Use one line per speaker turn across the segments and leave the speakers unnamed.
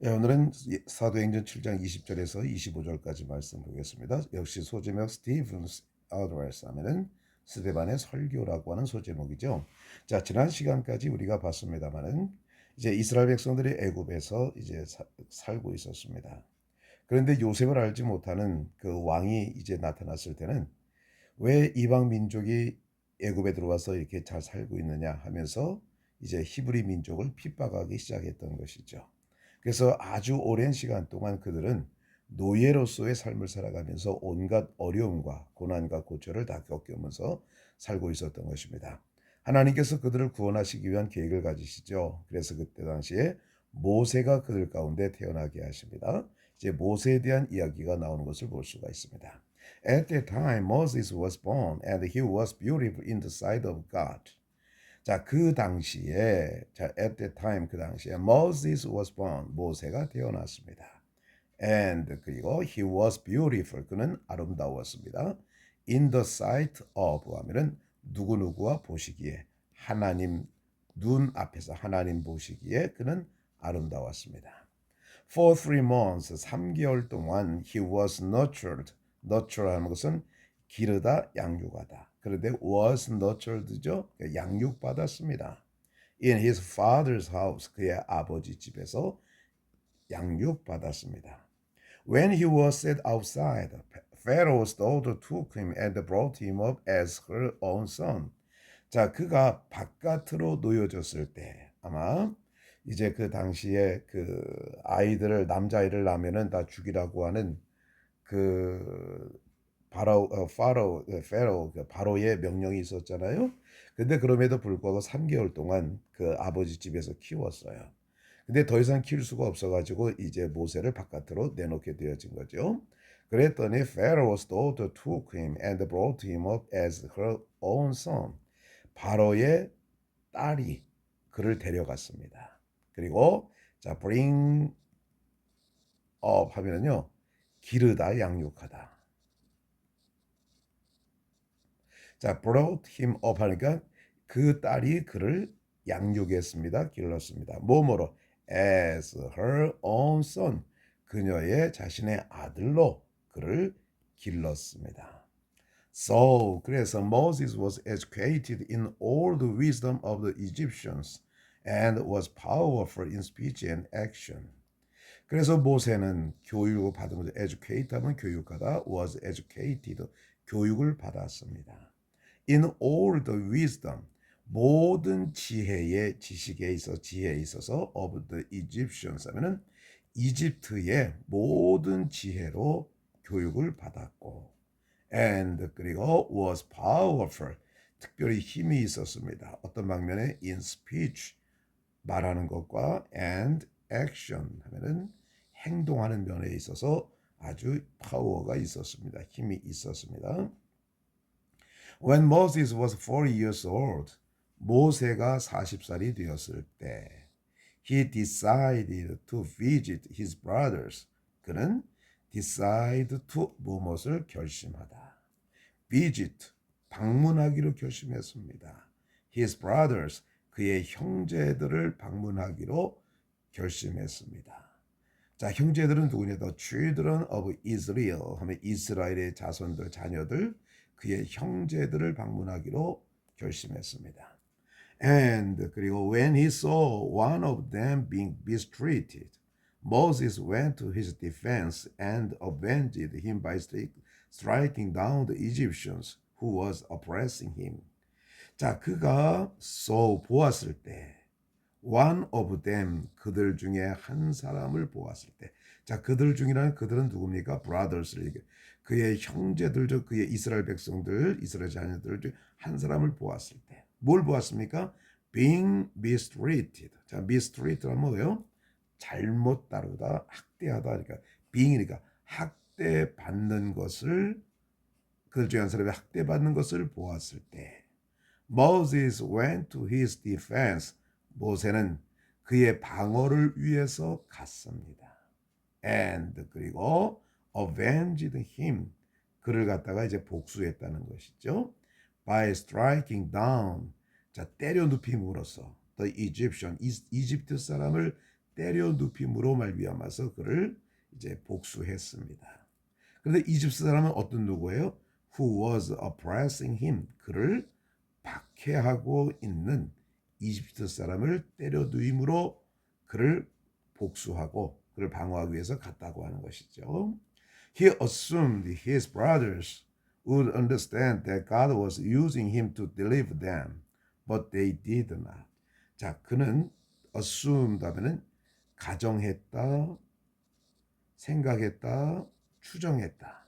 오늘은 사도행전 7장 20절에서 25절까지 말씀 보겠습니다. 역시 소제목 스티븐 아드레스 하면은 스데반의 설교라고 하는 소제목이죠. 자, 지난 시간까지 우리가 봤습니다만은 이제 이스라엘 백성들이 애굽에서 이제 살고 있었습니다. 그런데 요셉을 알지 못하는 그 왕이 이제 나타났을 때는 왜 이방 민족이 애굽에 들어와서 이렇게 잘 살고 있느냐 하면서 이제 히브리 민족을 핍박하기 시작했던 것이죠. 그래서 아주 오랜 시간 동안 그들은 노예로서의 삶을 살아가면서 온갖 어려움과 고난과 고초를 다 겪으면서 살고 있었던 것입니다. 하나님께서 그들을 구원하시기 위한 계획을 가지시죠. 그래서 그때 당시에 모세가 그들 가운데 태어나게 하십니다. 이제 모세에 대한 이야기가 나오는 것을 볼 수가 있습니다. At that time Moses was born and he was beautiful in the sight of God. 자, 그 당시에 at that time 그 당시에 Moses was born 모세가 태어났습니다. And 그리고 he was beautiful 그는 아름다웠습니다. In the sight of 하면은 누구누구와 보시기에 하나님 눈 앞에서 하나님 보시기에 그는 아름다웠습니다. For 3 months 3개월 동안 he was nurtured. nurture하는 것은 기르다 양육하다. 그런데 was nurtured죠. 양육받았습니다. In his father's house 그의 아버지 집에서 양육받았습니다. When he was set outside, Pharaoh's daughter took him and brought him up as her own son. 자, 그가 바깥으로 놓여졌을 때 아마 이제 그 당시에 그 아이들을 남자아이를 낳으면은 다 죽이라고 하는 그 페로 그 바로의 명령이 있었잖아요. 근데 그럼에도 불구하고 3개월 동안 그 아버지 집에서 키웠어요. 근데 더 이상 키울 수가 없어가지고 이제 모세를 바깥으로 내놓게 되어진 거죠. 그랬더니 Pharaoh's daughter took him and brought him up as her own son. 바로의 딸이 그를 데려갔습니다. 그리고 자 bring up 하면은요 기르다 양육하다. 자 brought him up 하니까 그 딸이 그를 양육했습니다. 길렀습니다. 뭐뭐로 as her own son 그녀의 자신의 아들로 그를 길렀습니다. So 그래서 Moses was educated in all the wisdom of the Egyptians and was powerful in speech and action. 그래서 모세는 교육을 받은 거죠. educate 하면 교육하다, was educated, 교육을 받았습니다. In all the wisdom, 모든 지혜의 지혜에 있어서 of the Egyptians 하면은 이집트의 모든 지혜로 교육을 받았고 and 그리고 was powerful 특별히 힘이 있었습니다. 어떤 방면에 in speech 말하는 것과 and action 하면은 행동하는 면에 있어서 아주 파워가 있었습니다. 힘이 있었습니다. When Moses was 40 years old, 모세가 40살이 되었을 때 he decided to visit his brothers. 그는 decide to 무엇을 결심하다. visit 방문하기로 결심했습니다. His brothers 그의 형제들을 방문하기로 결심했습니다. 자, 형제들은 누구냐? The children of Israel 하면 이스라엘의 자손들 자녀들 그의 형제들을 방문하기로 결심했습니다. And 그리고 when he saw one of them being mistreated, Moses went to his defense and avenged him by striking down the Egyptians who was oppressing him. 자, 그가 보았을 때 one of them 그들 중에 한 사람을 보았을 때 자, 그들 중이라는 그들은 누굽니까? brothers 그의 형제들 그의 이스라엘 백성들 이스라엘 자녀들 중 한 사람을 보았을 때 뭘 보았습니까? being mistreated. 자, mistreated는 뭐예요? 잘못 다루다, 학대하다. 그러니까 being이니까 학대받는 것을 그들 중에 한 사람이 학대받는 것을 보았을 때 Moses went to his defense. 모세는 그의 방어를 위해서 갔습니다. And 그리고 avenged him. 그를 갖다가 이제 복수했다는 것이죠. By striking down. 자, 때려 눕힘으로써 the Egyptian 이집트 사람을 때려 눕힘으로 말미암아서 그를 이제 복수했습니다. 그런데 이집트 사람은 어떤 누구예요? Who was oppressing him. 그를 박해하고 있는 이집트 사람을 때려 누임으로 그를 복수하고 그를 방어하기 위해서 갔다고 하는 것이죠. He assumed his brothers would understand that God was using him to deliver them, but they did not. 자, 그는 assumed 하면은 가정했다, 생각했다, 추정했다.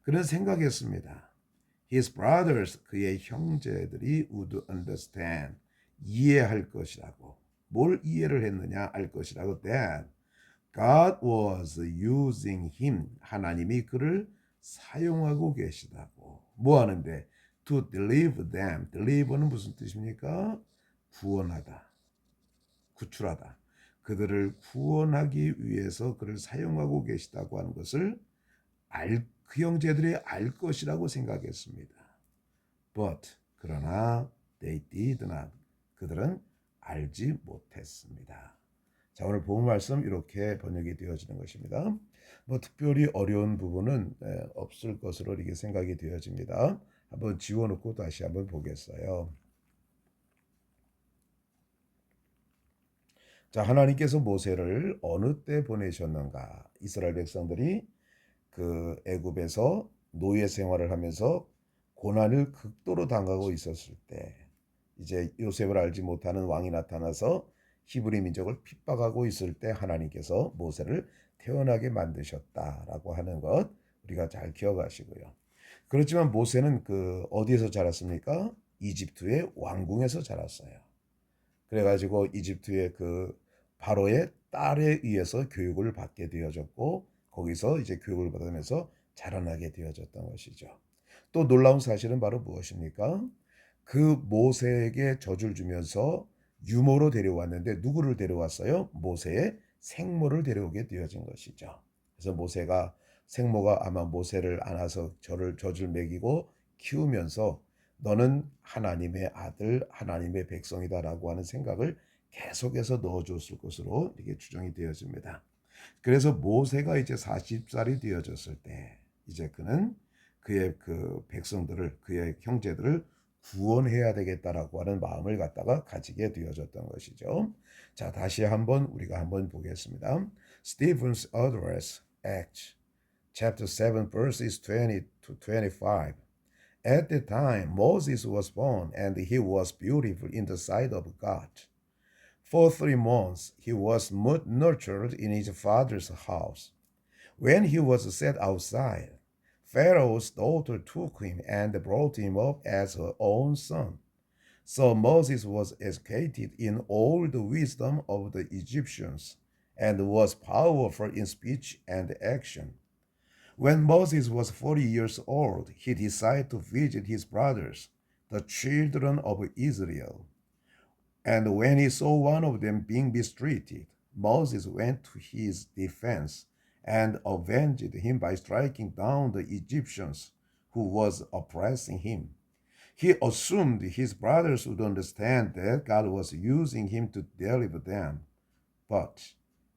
그는 생각했습니다. His brothers, 그의 형제들이 would understand, 이해할 것이라고. 뭘 이해를 했느냐 알 것이라고. That God was using him, 하나님이 그를 사용하고 계시다고. 뭐 하는데? To deliver them. deliver는 무슨 뜻입니까? 구원하다, 구출하다. 그들을 구원하기 위해서 그를 사용하고 계시다고 하는 것을 그 형제들이 알 것이라고 생각했습니다. But 그러나 they did not. 그들은 알지 못했습니다. 자, 오늘 본 말씀 이렇게 번역이 되어지는 것입니다. 뭐 특별히 어려운 부분은 없을 것으로 이렇게 생각이 되어집니다. 한번 지워놓고 다시 한번 보겠어요. 자, 하나님께서 모세를 어느 때 보내셨는가? 이스라엘 백성들이 그 애굽에서 노예 생활을 하면서 고난을 극도로 당하고 있었을 때, 이제 요셉을 알지 못하는 왕이 나타나서 히브리 민족을 핍박하고 있을 때 하나님께서 모세를 태어나게 만드셨다라고 하는 것 우리가 잘 기억하시고요. 그렇지만 모세는 그 어디에서 자랐습니까? 이집트의 왕궁에서 자랐어요. 그래가지고 이집트의 그 바로의 딸에 의해서 교육을 받게 되어졌고 거기서 이제 교육을 받으면서 자라나게 되어졌던 것이죠. 또 놀라운 사실은 바로 무엇입니까? 그 모세에게 젖을 주면서 유모로 데려왔는데 누구를 데려왔어요? 모세의 생모를 데려오게 되어진 것이죠. 그래서 모세가 생모가 아마 모세를 안아서 젖을 먹이고 키우면서 너는 하나님의 아들, 하나님의 백성이다라고 하는 생각을 계속해서 넣어줬을 것으로 이렇게 추정이 되어집니다. 그래서 모세가 이제 40살이 되어졌을 때 이제 그는 그의 그 백성들을, 그의 형제들을 구원해야 되겠다라고 하는 마음을 갖다가 가지게 되어졌던 것이죠. 자, 다시 한번 우리가 한번 보겠습니다. Stephen's address, Acts chapter 7 verses 20 to 25. At the time Moses was born and he was beautiful in the sight of God. For 3 months he was nurtured in his father's house. When he was set outside, Pharaoh's daughter took him and brought him up as her own son. So Moses was educated in all the wisdom of the Egyptians and was powerful in speech and action. When Moses was 40 years old, he decided to visit his brothers, the children of Israel. And when he saw one of them being mistreated, Moses went to his defense and avenged him by striking down the Egyptians who was oppressing him. He assumed his brothers would understand that God was using him to deliver them, but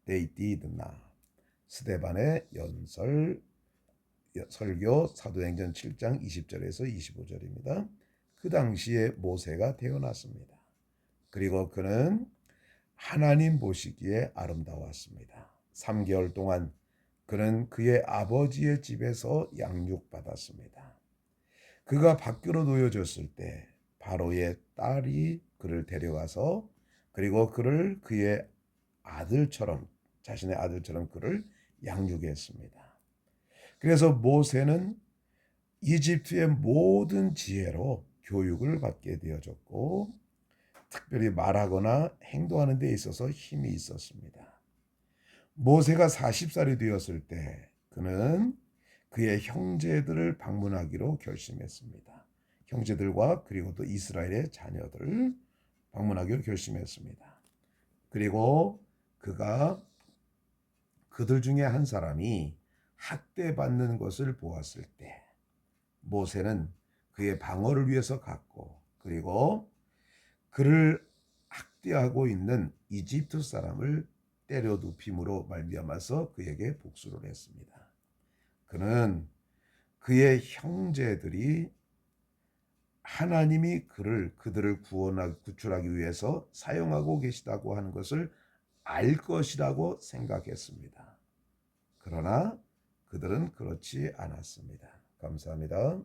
they did not. 스데반의 설교 사도행전 7장 20절에서 25절입니다. 그 당시에 모세가 태어났습니다. 그리고 그는 하나님 보시기에 아름다웠습니다. 3개월 동안 그는 그의 아버지의 집에서 양육받았습니다. 그가 밖으로 놓여졌을 때 바로의 딸이 그를 데려가서 그리고 그를 그의 아들처럼, 자신의 아들처럼 그를 양육했습니다. 그래서 모세는 이집트의 모든 지혜로 교육을 받게 되어졌고 특별히 말하거나 행동하는 데 있어서 힘이 있었습니다. 모세가 40살이 되었을 때 그는 그의 형제들을 방문하기로 결심했습니다. 형제들과 그리고 또 이스라엘의 자녀들을 방문하기로 결심했습니다. 그리고 그가 그들 중에 한 사람이 학대받는 것을 보았을 때 모세는 그의 방어를 위해서 갔고 그리고 그를 학대하고 있는 이집트 사람을 때려 눕힘으로 말미암아서 그에게 복수를 했습니다. 그는 그의 형제들이 하나님이 그들을 구출하기 위해서 사용하고 계시다고 하는 것을 알 것이라고 생각했습니다. 그러나 그들은 그렇지 않았습니다. 감사합니다.